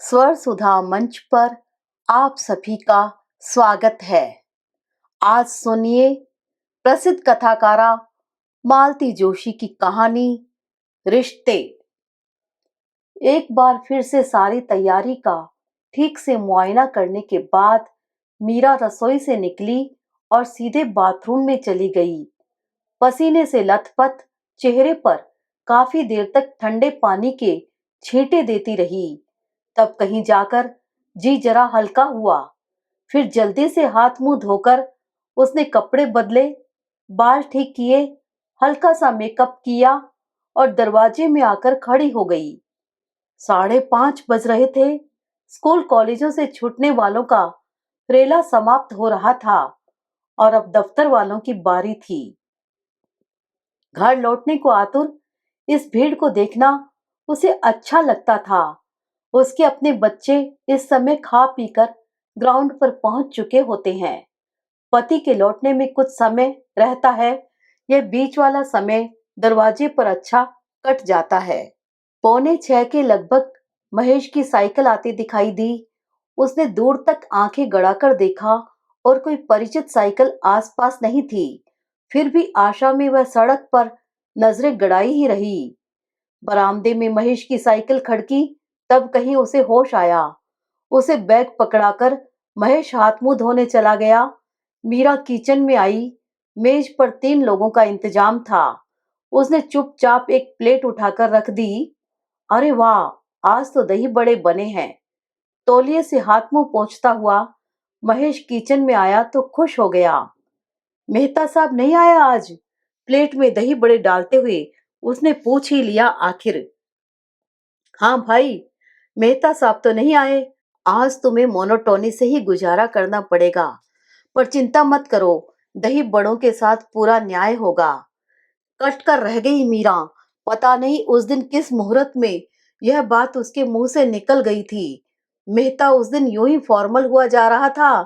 स्वर सुधा मंच पर आप सभी का स्वागत है। आज सुनिए प्रसिद्ध कथाकारा मालती जोशी की कहानी रिश्ते। एक बार फिर से सारी तैयारी का ठीक से मुआयना करने के बाद मीरा रसोई से निकली और सीधे बाथरूम में चली गई। पसीने से लथपथ चेहरे पर काफी देर तक ठंडे पानी के छींटे देती रही। तब कहीं जाकर जी जरा हल्का हुआ। फिर जल्दी से हाथ मुंह धोकर उसने कपड़े बदले, बाल ठीक किए, हल्का सा मेकअप किया और दरवाजे में आकर खड़ी हो गई। 5:30 बज रहे थे। स्कूल कॉलेजों से छूटने वालों का रेला समाप्त हो रहा था और अब दफ्तर वालों की बारी थी। घर लौटने को आतुर इस भीड़ को देखना उसे अच्छा लगता था। उसके अपने बच्चे इस समय खा पीकर ग्राउंड पर पहुंच चुके होते हैं। पति के लौटने में कुछ समय रहता है। यह बीच वाला समय दरवाजे पर अच्छा कट जाता है। 5:45 के लगभग महेश की साइकिल आती दिखाई दी। उसने दूर तक आंखें गड़ाकर देखा और कोई परिचित साइकिल आसपास नहीं थी। फिर भी आशा में वह सड़क पर नजरें गड़ाई ही रही। बरामदे में महेश की साइकिल खड़की, तब कहीं उसे होश आया। उसे बैग पकड़ाकर महेश हाथ मुंह धोने चला गया। मीरा किचन में आई। मेज पर 3 लोगों का इंतजाम था। उसने चुपचाप एक प्लेट उठाकर रख दी। अरे वाह, आज तो दही बड़े बने हैं। तौलिए से हाथ मुंह पोंछता हुआ महेश किचन में आया तो खुश हो गया। मेहता साहब नहीं आया आज? प्लेट में दही बड़े डालते हुए उसने पूछ ही लिया आखिर। हाँ भाई, मेहता साहब तो नहीं आए। आज तुम्हें मोनोटोनी से ही गुजारा करना पड़ेगा, पर चिंता मत करो, दही बड़ों के साथ पूरा न्याय होगा। कट कर रह गई मीरा। पता नहीं उस दिन किस मुहूर्त में यह बात उसके मुंह से निकल गई थी। मेहता उस दिन यूं ही फॉर्मल हुआ जा रहा था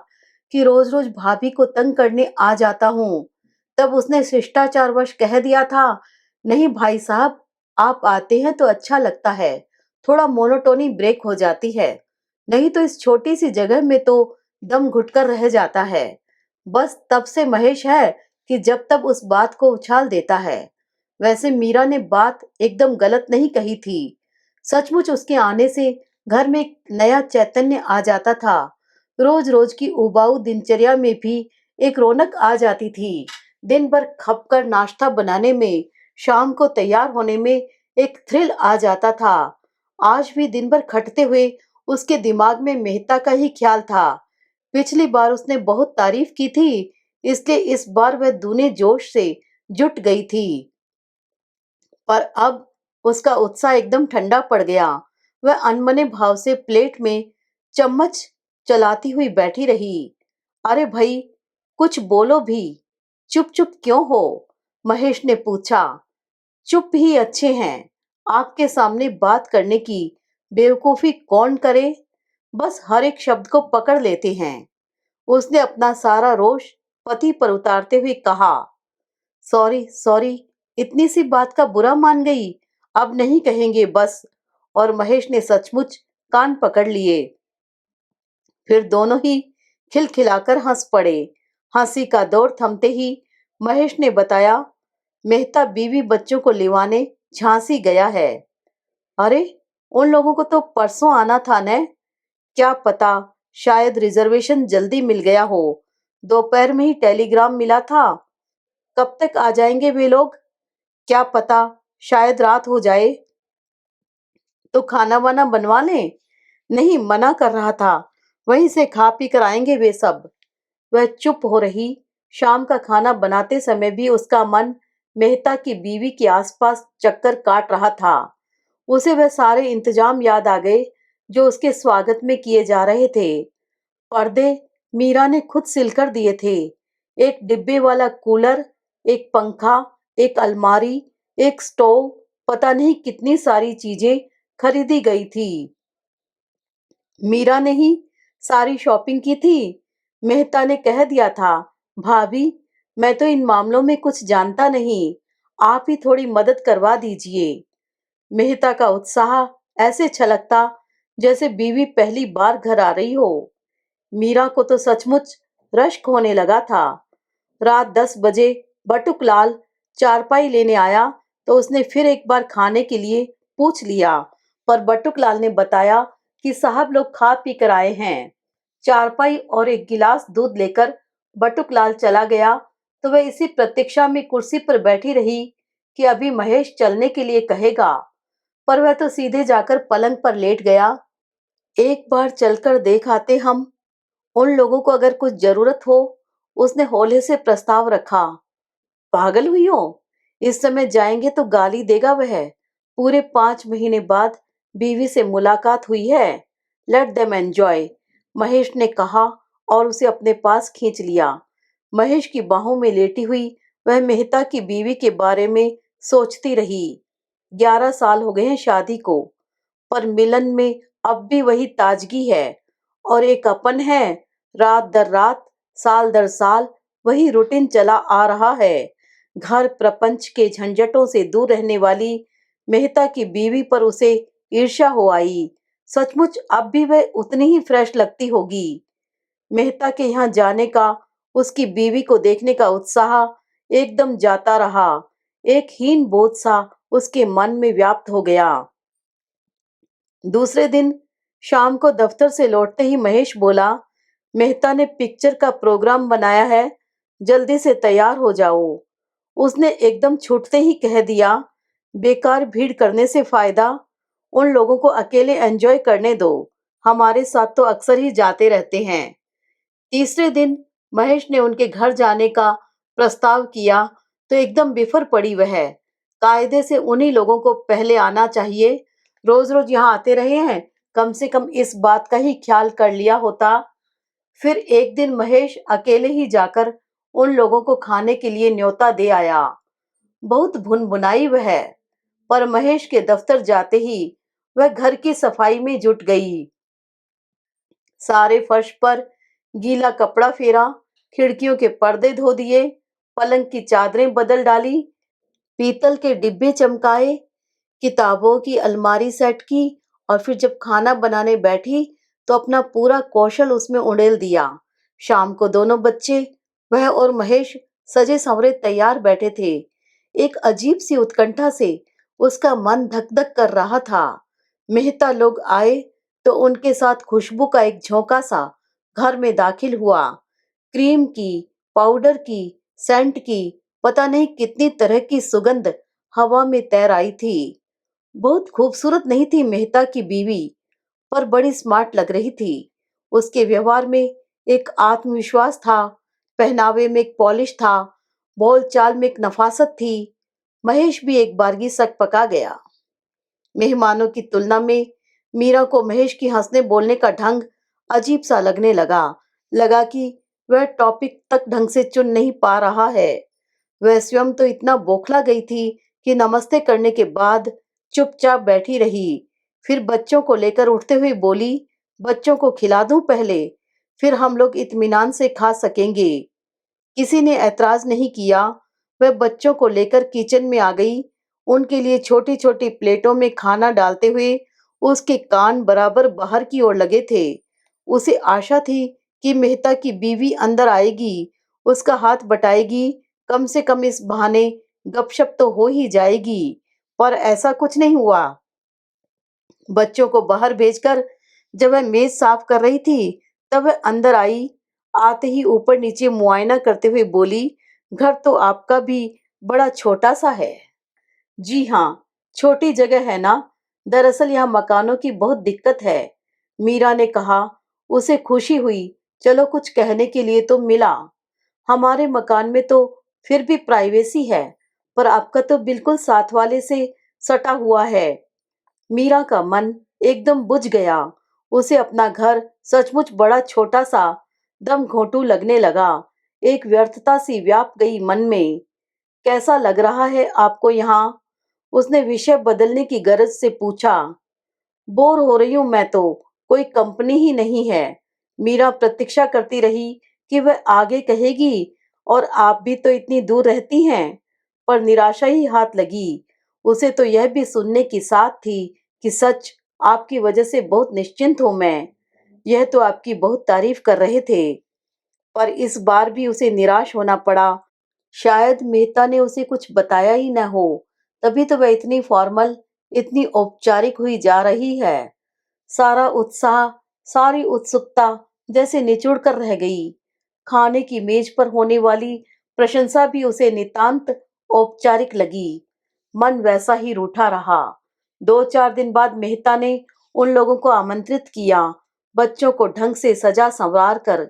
कि रोज रोज भाभी को तंग करने आ जाता हूँ। तब उसने शिष्टाचारवश कह दिया था, नहीं भाई साहब, आप आते हैं तो अच्छा लगता है, थोड़ा मोनोटोनी ब्रेक हो जाती है, नहीं तो इस छोटी सी जगह में तो दम घुटकर रह जाता है। बस तब से महेश है कि जब तब उस बात को उछाल देता है। वैसे मीरा ने बात एकदम गलत नहीं कही थी। सचमुच उसके आने से घर में एक नया चैतन्य आ जाता था। रोज रोज की उबाऊ दिनचर्या में भी एक रौनक आ जाती थी। दिन भर खपकर नाश्ता बनाने में, शाम को तैयार होने में एक थ्रिल आ जाता था। आज भी दिन भर खटते हुए उसके दिमाग में मेहता का ही ख्याल था। पिछली बार उसने बहुत तारीफ की थी, इसलिए इस बार वह दूने जोश से जुट गई थी। पर अब उसका उत्साह एकदम ठंडा पड़ गया। वह अनमने भाव से प्लेट में चम्मच चलाती हुई बैठी रही। अरे भाई, कुछ बोलो भी। चुप चुप क्यों हो? महेश ने पूछा। चुप ही अच्छे हैं। आपके सामने बात करने की बेवकूफी कौन करे? बस हर एक शब्द को पकड़ लेते हैं। उसने अपना सारा रोष पति पर उतारते हुए कहा। सॉरी सॉरी, इतनी सी बात का बुरा मान गई, अब नहीं कहेंगे बस। और महेश ने सचमुच कान पकड़ लिए। फिर दोनों ही खिलखिलाकर हंस पड़े। हंसी का दौर थमते ही महेश ने बताया, मेहता बीवी बच्चों को लिवाने झांसी गया है। अरे, उन लोगों को तो परसों आना था न? क्या पता, शायद रिजर्वेशन जल्दी मिल गया हो। दोपहर में ही टेलीग्राम मिला था। कब तक आ जाएंगे वे लोग? क्या पता, शायद रात हो जाए। तो खाना वाना बनवा लें? नहीं, मना कर रहा था, वहीं से खा पी कर आएंगे वे सब। वह चुप हो रही। शाम का खाना बनाते समय भी उसका मन मेहता की बीवी के आसपास चक्कर काट रहा था। उसे वह सारे इंतजाम याद आ गए जो उसके स्वागत में किए जा रहे थे। पर्दे मीरा ने खुद सिलकर दिए थे। एक डिब्बे वाला कूलर, एक पंखा, एक अलमारी, एक स्टोव, पता नहीं कितनी सारी चीजें खरीदी गई थी। मीरा ने ही सारी शॉपिंग की थी। मेहता ने कह दिया था, भाभी, मैं तो इन मामलों में कुछ जानता नहीं, आप ही थोड़ी मदद करवा दीजिए। मेहता का उत्साह ऐसे छलकता जैसे बीवी पहली बार घर आ रही हो। मीरा को तो सचमुच रश्क होने लगा था। रात 10 बजे बटुकलाल चारपाई लेने आया तो उसने फिर एक बार खाने के लिए पूछ लिया, पर बटुकलाल ने बताया कि साहब लोग खा पी कर आए हैं। चारपाई और एक गिलास दूध लेकर बटुकलाल चला गया तो वह इसी प्रतीक्षा में कुर्सी पर बैठी रही कि अभी महेश चलने के लिए कहेगा, पर वह तो सीधे जाकर पलंग पर लेट गया। एक बार चलकर देख आते हम, उन लोगों को अगर कुछ जरूरत हो, उसने हौले से प्रस्ताव रखा। पागल हुई हो? इस समय जाएंगे तो गाली देगा वह। पूरे 5 महीने बाद बीवी से मुलाकात हुई है। लेट देम एंजॉय, महेश ने कहा और उसे अपने पास खींच लिया। महेश की बाहों में लेटी हुई वह मेहता की बीवी के बारे में सोचती रही। 11 साल हो गए हैं शादी को, पर मिलन में अब भी वही ताजगी है और एक अपन है। रात दर रात, साल दर साल वही रूटीन चला आ रहा है। घर प्रपंच के झंझटों से दूर रहने वाली मेहता की बीवी पर उसे ईर्ष्या हो आई। सचमुच अब भी वह उतनी ही फ्रेश लगती होगी। मेहता के यहाँ जाने का, उसकी बीवी को देखने का उत्साह एकदम जाता रहा। एक हीन बोझ सा उसके मन में व्याप्त हो गया। दूसरे दिन शाम को दफ्तर से लौटते ही महेश बोला, मेहता ने पिक्चर का प्रोग्राम बनाया है, जल्दी से तैयार हो जाओ। उसने एकदम छूटते ही कह दिया, बेकार भीड़ करने से फायदा, उन लोगों को अकेले एंजॉय करने दो, हमारे साथ तो अक्सर ही जाते रहते हैं। तीसरे दिन महेश ने उनके घर जाने का प्रस्ताव किया तो एकदम बिफर पड़ी वह। कायदे से उन्हीं लोगों को पहले आना चाहिए, रोज रोज यहाँ आते रहे हैं, कम से कम इस बात का ही ख्याल कर लिया होता। फिर एक दिन महेश अकेले ही जाकर उन लोगों को खाने के लिए न्योता दे आया। बहुत भुनभुनाई वह, पर महेश के दफ्तर जाते ही वह घर की सफाई में जुट गई। सारे फर्श पर गीला कपड़ा फेरा, खिड़कियों के पर्दे धो दिए, पलंग की चादरें बदल डाली, पीतल के डिब्बे चमकाए, किताबों की अलमारी सेट की और फिर जब खाना बनाने बैठी तो अपना पूरा कौशल उसमें उड़ेल दिया। शाम को दोनों बच्चे, वह और महेश सजे संवरे तैयार बैठे थे। एक अजीब सी उत्कंठा से उसका मन धक धक कर रहा था। मेहता लोग आए तो उनके साथ खुशबू का एक झोंका सा घर में दाखिल हुआ। क्रीम की, पाउडर की, सेंट की, पता नहीं कितनी तरह की सुगंध हवा में तैर आई थी। बहुत खूबसूरत नहीं थी मेहता की बीवी, पर बड़ी स्मार्ट लग रही थी। उसके व्यवहार में एक आत्मविश्वास था, पहनावे में एक पॉलिश था, बोलचाल में एक नफासत थी। महेश भी एक बारगी सक पका गया। मेहमानों की तुलना में मीरा को महेश की हंसने बोलने का ढंग अजीब सा लगने लगा। लगा कि वह टॉपिक तक ढंग से चुन नहीं पा रहा है। वह स्वयं तो इतना बौखला गई थी कि नमस्ते करने के बाद चुपचाप बैठी रही। फिर बच्चों को लेकर उठते हुए बोली, बच्चों को खिला दूं पहले, फिर हम लोग इत्मीनान से खा सकेंगे। किसी ने ऐतराज नहीं किया। वह बच्चों को लेकर किचन में आ गई। उनके लिए छोटी छोटी प्लेटों में खाना डालते हुए उसके कान बराबर बाहर की ओर लगे थे। उसे आशा थी कि मेहता की बीवी अंदर आएगी, उसका हाथ बटाएगी, कम से कम इस बहाने गपशप तो हो ही जाएगी, पर ऐसा कुछ नहीं हुआ। बच्चों को बाहर भेजकर जब वह मेज साफ कर रही थी, तब वह अंदर आई। आते ही ऊपर नीचे मुआयना करते हुए बोली, घर तो आपका भी बड़ा छोटा सा है। जी हाँ, छोटी जगह है ना, दरअसल यहाँ मकानों की बहुत दिक्कत है, मीरा ने कहा। उसे खुशी हुई, चलो कुछ कहने के लिए तो मिला। हमारे मकान में तो फिर भी प्राइवेसी है, पर आपका तो बिल्कुल साथ वाले से सटा हुआ है। मीरा का मन एकदम बुझ गया। उसे अपना घर सचमुच बड़ा छोटा सा दम घोंटू लगने लगा। एक व्यर्थता सी व्याप गई मन में। कैसा लग रहा है आपको यहाँ? उसने विषय बदलने की गरज से पूछा। बोर हो रही हूं मैं तो, कोई कंपनी ही नहीं है। मीरा प्रतीक्षा करती रही कि वह आगे कहेगी, और आप भी तो इतनी दूर रहती हैं, पर निराशा ही हाथ लगी। उसे तो यह भी सुनने की साथ थी कि सच आपकी वजह से बहुत निश्चिंत हूँ मैं। यह तो आपकी बहुत तारीफ कर रहे थे, पर इस बार भी उसे निराश होना पड़ा। शायद मेहता ने उसे कुछ बताया ही न हो, तभी तो वह इतनी फॉर्मल, इतनी औपचारिक हुई जा रही है। सारा उत्साह, सारी उत्सुकता जैसे निचुड़ कर रह गई। खाने की मेज पर होने वाली प्रशंसा भी उसे नितांत औपचारिक लगी। मन वैसा ही रूठा रहा। 2-4 दिन बाद मेहता ने उन लोगों को आमंत्रित किया। बच्चों को ढंग से सजा संवार कर,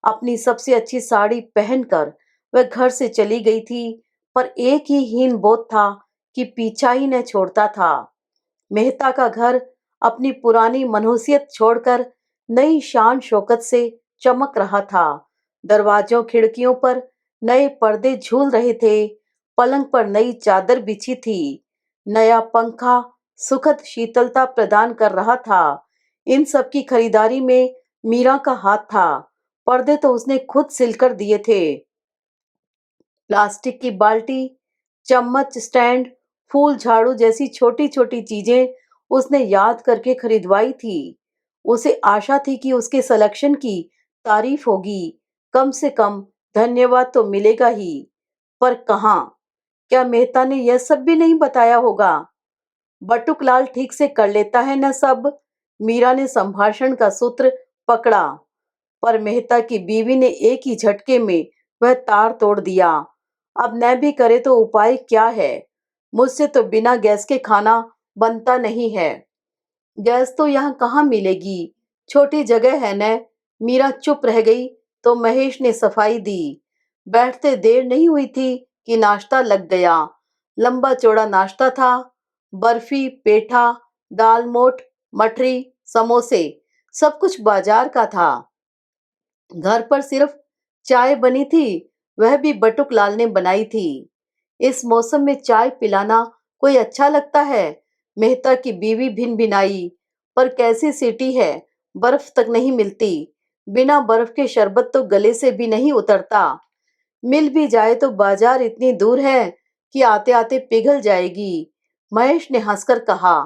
अपनी सबसे अच्छी साड़ी पहनकर वह घर से चली गई थी, पर एक ही हीन बोध था कि पीछा ही न छोड़ता था। मेहता का घर अपनी पुरानी मनहूसियत छोड़कर नई शान शौकत से चमक रहा था। दरवाजों खिड़कियों पर नए पर्दे झूल रहे थे, पलंग पर नई चादर बिछी थी, नया पंखा सुखद शीतलता प्रदान कर रहा था। इन सब की खरीदारी में मीरा का हाथ था। पर्दे तो उसने खुद सिलकर दिए थे। प्लास्टिक की बाल्टी, चम्मच स्टैंड, फूल झाड़ू जैसी छोटी छोटी चीजें उसने याद करके खरीदवाई थी। उसे आशा थी कि उसके सिलेक्शन की तारीफ होगी, कम से कम धन्यवाद तो मिलेगा ही। पर कहाँ? क्या मेहता ने यह सब भी नहीं बताया होगा? बटुकलाल ठीक से कर लेता है न सब। मीरा ने संभाषण का सूत्र पकड़ा, पर मेहता की बीवी ने एक ही झटके में वह तार तोड़ दिया। अब न भी करे तो उपाय क्या है? मुझसे तो बिना गैस के खाना बनता नहीं है। गैस तो यहाँ कहाँ मिलेगी? छोटी जगह है न। मीरा चुप रह गई तो महेश ने सफाई दी। बैठते देर नहीं हुई थी कि नाश्ता लग गया। लंबा चौड़ा नाश्ता था। बर्फी, पेठा, दाल मोठ, मठरी, समोसे, सब कुछ बाजार का था। घर पर सिर्फ चाय बनी थी, वह भी बटुक लाल ने बनाई थी। इस मौसम में चाय पिलाना कोई अच्छा लगता है? मेहता की बीवी भिनभिनाई। पर कैसी सिटी है, बर्फ तक नहीं मिलती। बिना बर्फ के शरबत तो गले से भी नहीं उतरता। मिल भी जाए तो बाजार इतनी दूर है कि आते आते पिघल जाएगी। महेश ने हंसकर कहा,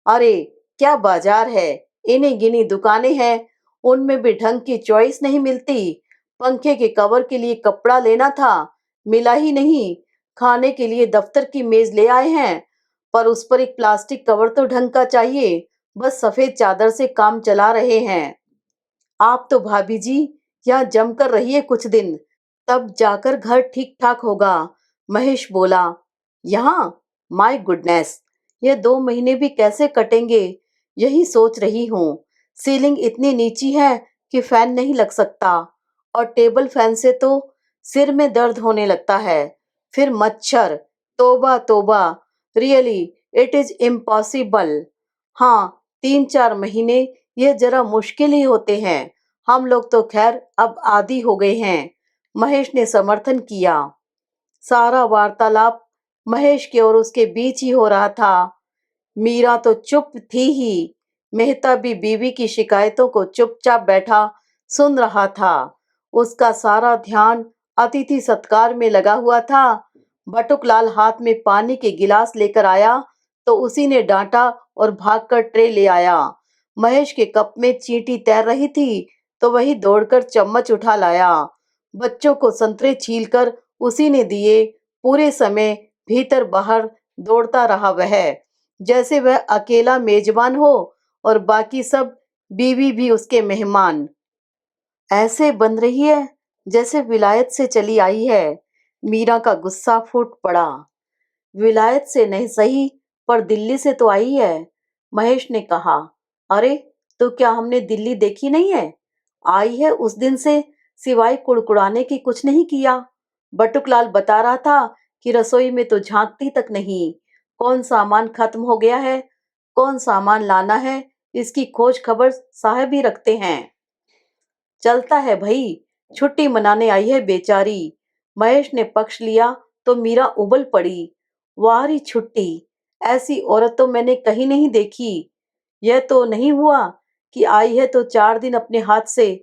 अरे क्या बाजार है, इन्हीं गिनी दुकानें हैं, उनमें भी ढंग की चॉइस नहीं मिलती। पंखे के कवर के लिए कपड़ा लेना था, मिला ही नहीं। खाने के लिए दफ्तर की मेज ले आए हैं, पर उस पर एक प्लास्टिक कवर तो ढंग का चाहिए। बस सफेद चादर से काम चला रहे हैं। आप तो भाभी जी यहाँ जमकर रहिए कुछ दिन, तब जाकर घर ठीक ठाक होगा। महेश बोला, यहाँ? माय गुडनेस, ये 2 महीने भी कैसे कटेंगे, यही सोच रही हूँ। सीलिंग इतनी नीची है कि फैन नहीं लग सकता, और टेबल फैन से तो सिर में दर्द होने लगता है। फिर मच्छर, तोबा तोबा, रियली इट इज इम्पॉसिबल। हाँ, 3-4 महीने ये जरा मुश्किल ही होते हैं। हम लोग तो खैर अब आदी हो गए हैं। महेश ने समर्थन किया। सारा वार्तालाप महेश के और उसके बीच ही हो रहा था। मीरा तो चुप थी ही। मेहता भी बीवी की शिकायतों को चुपचाप बैठा सुन रहा था। उसका सारा ध्यान अतिथि सत्कार में लगा हुआ था। बटुकलाल हाथ में पानी के गिलास लेकर आया तो उसी ने डांटा और भागकर ट्रे ले आया। महेश के कप में चींटी तैर रही थी तो वही दौड़कर चम्मच उठा लाया। बच्चों को संतरे छीलकर उसी ने दिए। पूरे समय भीतर बाहर दौड़ता रहा वह, जैसे वह अकेला मेजबान हो और बाकी सब बीवी भी उसके मेहमान। ऐसे बन रही है जैसे विलायत से चली आई है। मीरा का गुस्सा फूट पड़ा। विलायत से नहीं सही, पर दिल्ली से तो आई है। महेश ने कहा, अरे तो क्या हमने दिल्ली देखी नहीं है? आई है उस दिन से सिवाय कुड़कुड़ाने की कुछ नहीं किया। बटुकलाल बता रहा था कि रसोई में तो झांकती तक नहीं। कौन सामान खत्म हो गया है, कौन सामान लाना है, इसकी खोज खबर साहब ही रखते हैं। चलता है भई, छुट्टी मनाने आई है बेचारी। महेश ने पक्ष लिया तो मीरा उबल पड़ी। वारी छुट्टी, ऐसी औरत तो मैंने कहीं नहीं देखी। यह तो नहीं हुआ कि आई है तो 4 दिन अपने हाथ से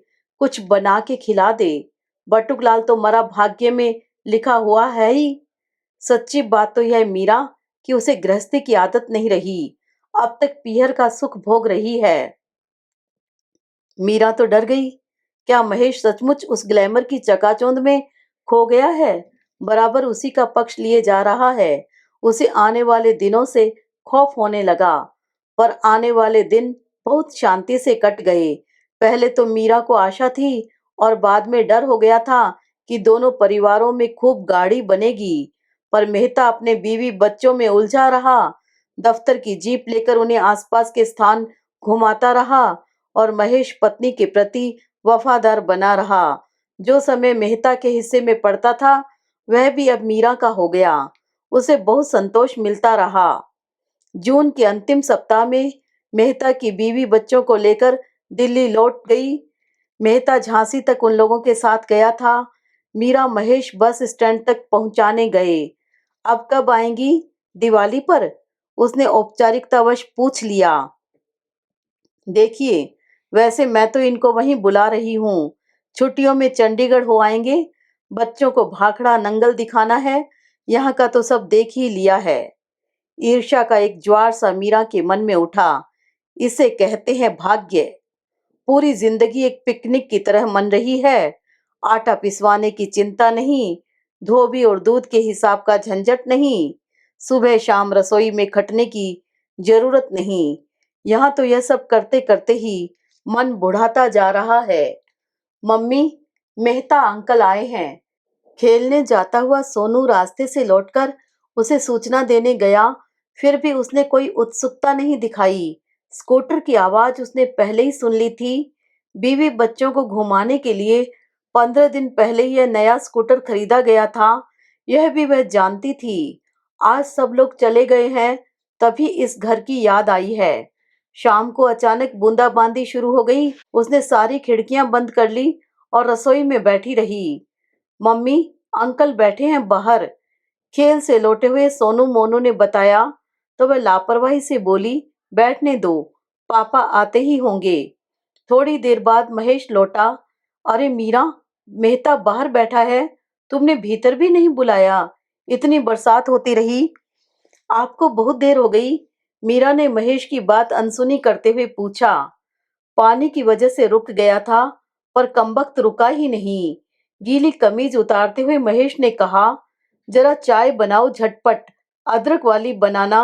कुछ बना के खिला दे। बटुकलाल तो मरा भाग्य में लिखा हुआ है ही। सच्ची बात तो यह मीरा कि उसे गृहस्थी की आदत नहीं रही। अब तक पीहर का सुख भोग रही है। मीरा तो डर गई। क्या महेश सचमुच उस ग्लैमर की चकाचौंध में खो गया है? बराबर उसी का पक्ष लिए जा रहा है। उसे आने वाले दिनों से खौफ होने लगा। पर आने वाले दिन बहुत शांति से कट गए। पहले तो मीरा को आशा थी और बाद में डर हो गया था कि दोनों परिवारों में खूब गाढ़ी बनेगी। पर मेहता अपने बीवी बच्चों में उलझा रहा। दफ्तर की जीप लेकर उन्हें आसपास के स्थान घुमाता रहा और महेश पत्नी के प्रति वफादार बना रहा। जो समय मेहता के हिस्से में पड़ता था, वह भी अब मीरा का हो गया। उसे बहुत संतोष मिलता रहा। जून के अंतिम सप्ताह में मेहता की बीवी बच्चों को लेकर दिल्ली लौट गई। मेहता झांसी तक उन लोगों के साथ गया था। मीरा महेश बस स्टैंड तक पहुंचाने गए। अब कब आएंगी? दिवाली पर? उसने औपचारिकतावश पूछ लिया। देखिए, वैसे मैं तो इनको वहीं बुला रही हूँ। छुट्टियों में चंडीगढ़ हो आएंगे। बच्चों को भाखड़ा नंगल दिखाना है। यहाँ का तो सब देख ही लिया है। ईर्ष्या का एक ज्वार सा मीरा के मन में उठा। इसे कहते हैं भाग्य। पूरी जिंदगी एक पिकनिक की तरह मन रही है। आटा पिसवाने की चिंता नहीं, धोबी और दूध के हिसाब का झंझट नहीं, सुबह शाम रसोई में खटने की जरूरत नहीं। यहाँ तो यह सब करते करते ही मन बुढ़ाता जा रहा है। मम्मी, मेहता अंकल आए हैं। खेलने जाता हुआ सोनू रास्ते से लौटकर उसे सूचना देने गया। फिर भी उसने कोई उत्सुकता नहीं दिखाई। स्कूटर की आवाज उसने पहले ही सुन ली थी। बीवी बच्चों को घुमाने के लिए 15 दिन पहले ही यह नया स्कूटर खरीदा गया था। यह भी वह जानती थी। आज सब लोग चले गए हैं, तभी इस घर की याद आई है। शाम को अचानक बूंदाबांदी शुरू हो गई। उसने सारी खिड़कियां बंद कर ली और रसोई में बैठी रही। मम्मी, अंकल बैठे हैं बाहर। खेल से लौटे हुए सोनू मोनू ने बताया तो वह लापरवाही से बोली, बैठने दो, पापा आते ही होंगे। थोड़ी देर बाद महेश लौटा। अरे मीरा, मेहता बाहर बैठा है। तुमने भीतर भी नहीं बुलाया। इतनी बरसात होती रही। आपको बहुत देर हो गई। मीरा ने महेश की बात अनसुनी करते हुए पूछा। पानी की वजह से रुक गया था, पर कमबख्त रुका ही नहीं। गीली कमीज उतारते हुए महेश ने कहा, जरा चाय बनाओ झटपट, अदरक वाली बनाना।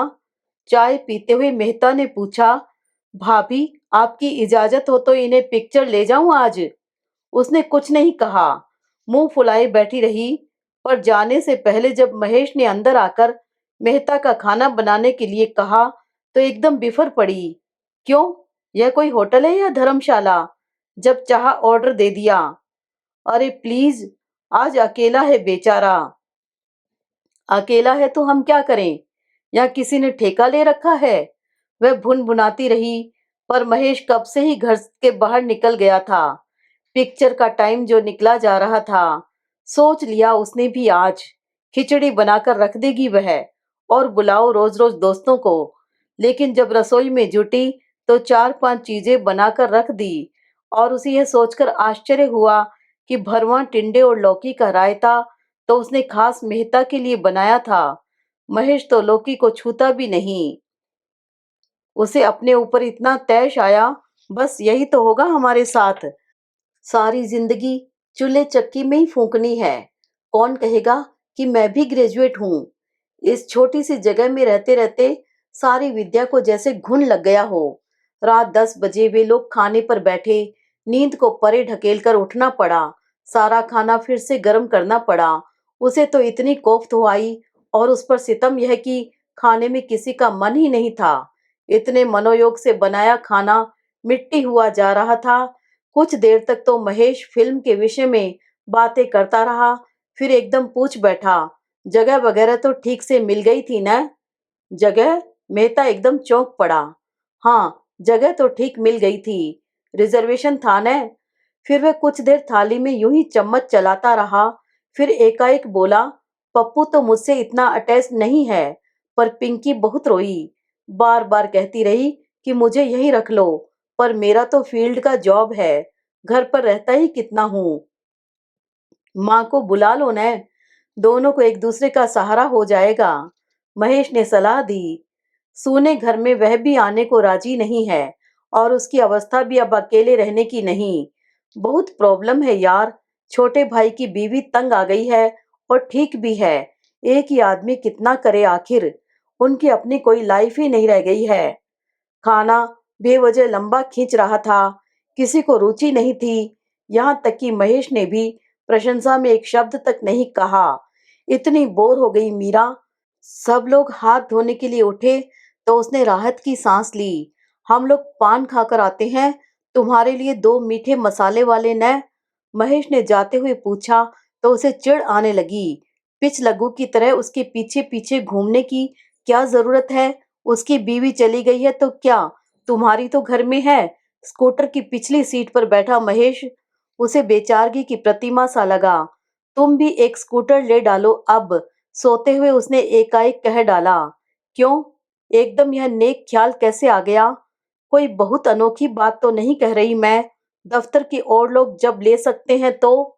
चाय पीते हुए मेहता ने पूछा, भाभी, आपकी इजाजत हो तो इन्हें पिक्चर ले जाऊं आज? उसने कुछ नहीं कहा, मुंह फुलाए बैठी रही। पर जाने से पहले जब महेश ने अंदर आकर मेहता का खाना बनाने के लिए कहा, तो एकदम बिफर पड़ी। क्यों? यह कोई होटल है या धर्मशाला? जब चाहा ऑर्डर दे दिया। अरे प्लीज, आज अकेला है बेचारा। अकेला है तो हम क्या करें? या किसी ने ठेका ले रखा है? वह भुनभुनाती रही। पर महेश कब से ही घर के बाहर निकल गया था। पिक्चर का टाइम जो निकला जा रहा था। सोच लिया उसने भी आज खिचड़ी बनाकर रख देगी वह, और बुलाओ रोज रोज दोस्तों को। लेकिन जब रसोई में जुटी तो 4-5 चीजें बनाकर रख दी। और उसे यह सोचकर आश्चर्य हुआ कि भरवां टिंडे और लौकी का रायता तो उसने खास मेहता के लिए बनाया था। महेश तो लौकी को छूता भी नहीं। उसे अपने ऊपर इतना तैश आया, बस यही तो होगा हमारे साथ। सारी जिंदगी चूल्हे चक्की में ही फूंकनी है। कौन कहेगा कि मैं भी ग्रेजुएट हूँ। इस छोटी सी जगह में रहते रहते सारी विद्या को जैसे घुन लग गया हो। रात 10 बजे वे लोग खाने पर बैठे। नींद को परे ढकेल कर उठना पड़ा। सारा खाना फिर से गर्म करना पड़ा। उसे तो इतनी कोफ्त हो आई, और उस पर सितम यह कि खाने में किसी का मन ही नहीं था। इतने मनोयोग से बनाया खाना मिट्टी हुआ जा रहा था। कुछ देर तक तो महेश फिल्म के विषय में बातें करता रहा। फिर एकदम पूछ बैठा, जगह वगैरह तो ठीक से मिल गई थी ना? जगह? मेहता एकदम चौंक पड़ा। हाँ, जगह तो ठीक मिल गई थी। रिजर्वेशन था न? फिर वह कुछ देर थाली में यूं ही चम्मच चलाता रहा। फिर एकाएक बोला, पप्पू तो मुझसे इतना अटैच नहीं है, पर पिंकी बहुत रोई। बार बार कहती रही कि मुझे यहीं रख लो, पर मेरा तो फील्ड का जॉब है। घर पर रहता ही कितना हूँ। माँ को बुला लो न, दोनों को एक दूसरे का सहारा हो जाएगा। महेश ने सलाह दी। सूने घर में वह भी आने को राजी नहीं है और उसकी अवस्था भी अब अकेले रहने की नहीं। बहुत प्रॉब्लम है यार। छोटे भाई की बीवी तंग आ गई है और ठीक भी है। एक ही आदमी कितना करे आखिर। उनकी अपनी कोई लाइफ ही नहीं रह गई है। खाना बेवजह लंबा खींच रहा था। किसी को रुचि नहीं थी। यहाँ तक कि महेश ने भी प्रशंसा में एक शब्द तक नहीं कहा। इतनी बोर हो गई मीरा। सब लोग हाथ धोने के लिए उठे तो उसने राहत की सांस ली। हम लोग पान खाकर आते हैं। तुम्हारे लिए 2 मीठे मसाले वाले न। महेश ने जाते हुए पूछा तो उसे चिढ़ आने लगी। पिछलग्गू की तरह उसके पीछे पीछे घूमने की क्या जरूरत है। उसकी बीवी चली गई है तो क्या, तुम्हारी तो घर में है। स्कूटर की पिछली सीट पर बैठा महेश उसे बेचारगी की प्रतिमा सा लगा। तुम भी एक स्कूटर ले डालो अब। सोते हुए उसने एकाएक कह डाला। क्यों, एकदम यह नेक ख्याल कैसे आ गया। कोई बहुत अनोखी बात तो नहीं कह रही मैं। दफ्तर के और लोग जब ले सकते हैं तो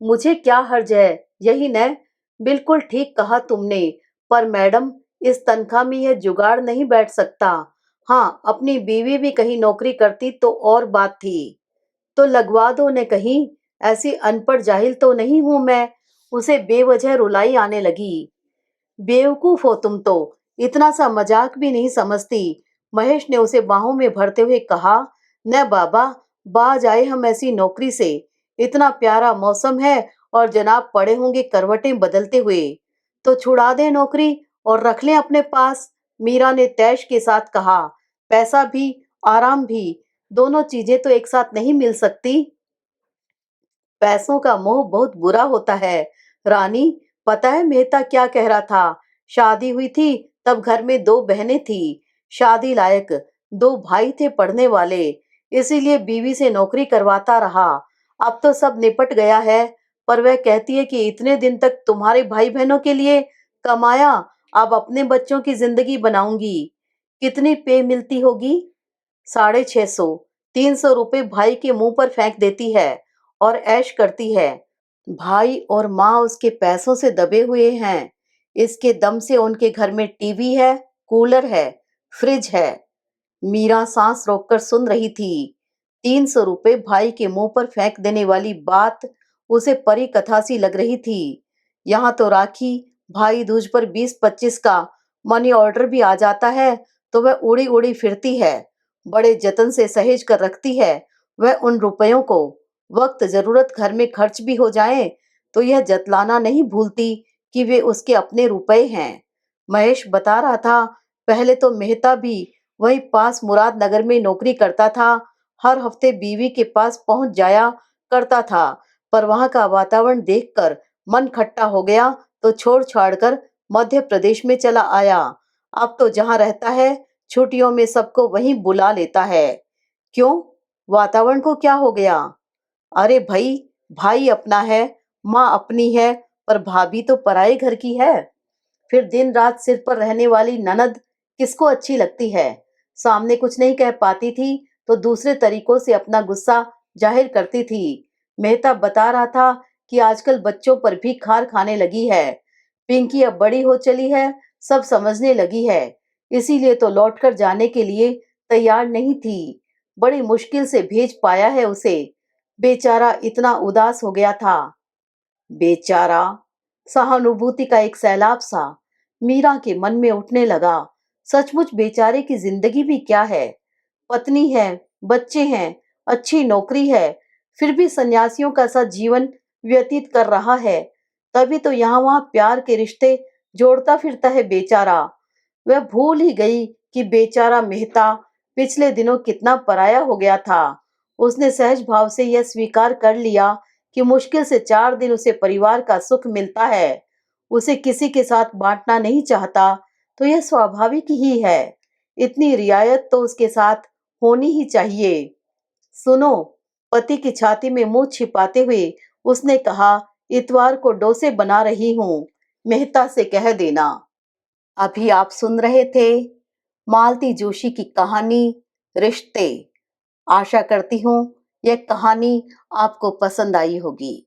मुझे क्या हर्ज है। यही न। बिल्कुल ठीक कहा तुमने। पर मैडम, इस तनख्वाह में यह जुगाड़ नहीं बैठ सकता। हाँ, अपनी बीवी भी कहीं नौकरी करती तो और बात थी। तो लगवा दो ने कहीं। ऐसी अनपढ़ जाहिल तो नहीं हूं मैं। उसे बेवजह रुलाई आने लगी। बेवकूफ हो तुम तो। इतना सा मजाक भी नहीं समझती। महेश ने उसे बाहों में भरते हुए कहा। न बाबा, बाज आए हम ऐसी नौकरी से। इतना प्यारा मौसम है और जनाब पड़े होंगे करवटें बदलते हुए। तो छुड़ा दे नौकरी और रख लें अपने पास। मीरा ने तैश के साथ कहा। पैसा भी, आराम भी, दोनों चीजें तो एक साथ नहीं मिल सकती। पैसों का मोह बहुत बुरा होता है। रानी, पता है मेहता क्या कह रहा था। शादी हुई थी तब घर में 2 बहनें थी, शादी लायक। 2 भाई थे पढ़ने वाले। इसीलिए बीवी से नौकरी करवाता रहा। अब तो सब निपट गया है। पर वह कहती है कि इतने दिन तक तुम्हारे भाई बहनों के लिए कमाया, अब अपने बच्चों की जिंदगी बनाऊंगी। कितनी पे मिलती होगी। 650। 300 रुपए भाई के मुंह पर फेंक देती है और ऐश करती है। भाई और माँ उसके पैसों से दबे हुए हैं। इसके दम से उनके घर में टीवी है, कूलर है, फ्रिज है। मीरा सांस रोककर सुन रही थी। 300 रुपए भाई के मुंह पर फेंक देने वाली बात उसे परी कथा सी लग रही थी। यहाँ तो राखी भाई दूज पर 20-25 का मनी ऑर्डर भी आ जाता है तो वह उड़ी उड़ी फिरती है। बड़े जतन से सहेज कर रखती है वह उन रुपयों को। वक्त जरूरत घर में खर्च भी हो जाए तो यह जतलाना नहीं भूलती कि वे उसके अपने रुपए हैं। महेश बता रहा था, पहले तो मेहता भी वहीं पास मुरादनगर में नौकरी करता था। हर हफ्ते बीवी के पास पहुंच जाया करता था। पर वहां का वातावरण देखकर मन खट्टा हो गया तो छोड़ छाड़ कर मध्य प्रदेश में चला आया। अब तो जहां रहता है छुट्टियों में सबको वहीं बुला लेता है। क्यों, वातावरण को क्या हो गया। अरे भाई, भाई अपना है, माँ अपनी है, पर भाभी तो पराए घर की है। फिर दिन रात सिर पर रहने वाली ननद किसको अच्छी लगती है। सामने कुछ नहीं कह पाती थी तो दूसरे तरीकों से अपना गुस्सा जाहिर करती थी। मेहता बता रहा था कि आजकल बच्चों पर भी खार खाने लगी है। पिंकी अब बड़ी हो चली है, सब समझने लगी है। इसीलिए तो लौटकर जाने के लिए तैयार नहीं थी। बड़ी मुश्किल से भेज पाया है उसे। बेचारा इतना उदास हो गया था। बेचारा। सहानुभूति का एक सैलाब सा मीरा के मन में उठने लगा। सचमुच बेचारे की जिंदगी भी क्या है। पत्नी है, बच्चे हैं, अच्छी नौकरी है, फिर भी सन्यासियों का सा जीवन व्यतीत कर रहा है। तभी तो यहाँ वहाँ प्यार के रिश्ते जोड़ता फिरता है बेचारा। वह भूल ही गई कि बेचारा मेहता पिछले दिनों कितना पराया हो गया था। उसने सहज भाव से यह स्वीकार कर लिया कि मुश्किल से 4 दिन उसे परिवार का सुख मिलता है। उसे किसी के साथ बांटना नहीं चाहता तो यह स्वाभाविक ही है। इतनी रियायत तो उसके साथ होनी ही चाहिए। सुनो, पति की छाती में मुंह छिपाते हुए उसने कहा, इतवार को डोसे बना रही हूँ, मेहता से कह देना। अभी आप सुन रहे थे मालती जोशी की कहानी रिश्ते। आशा करती हूँ यह कहानी आपको पसंद आई होगी।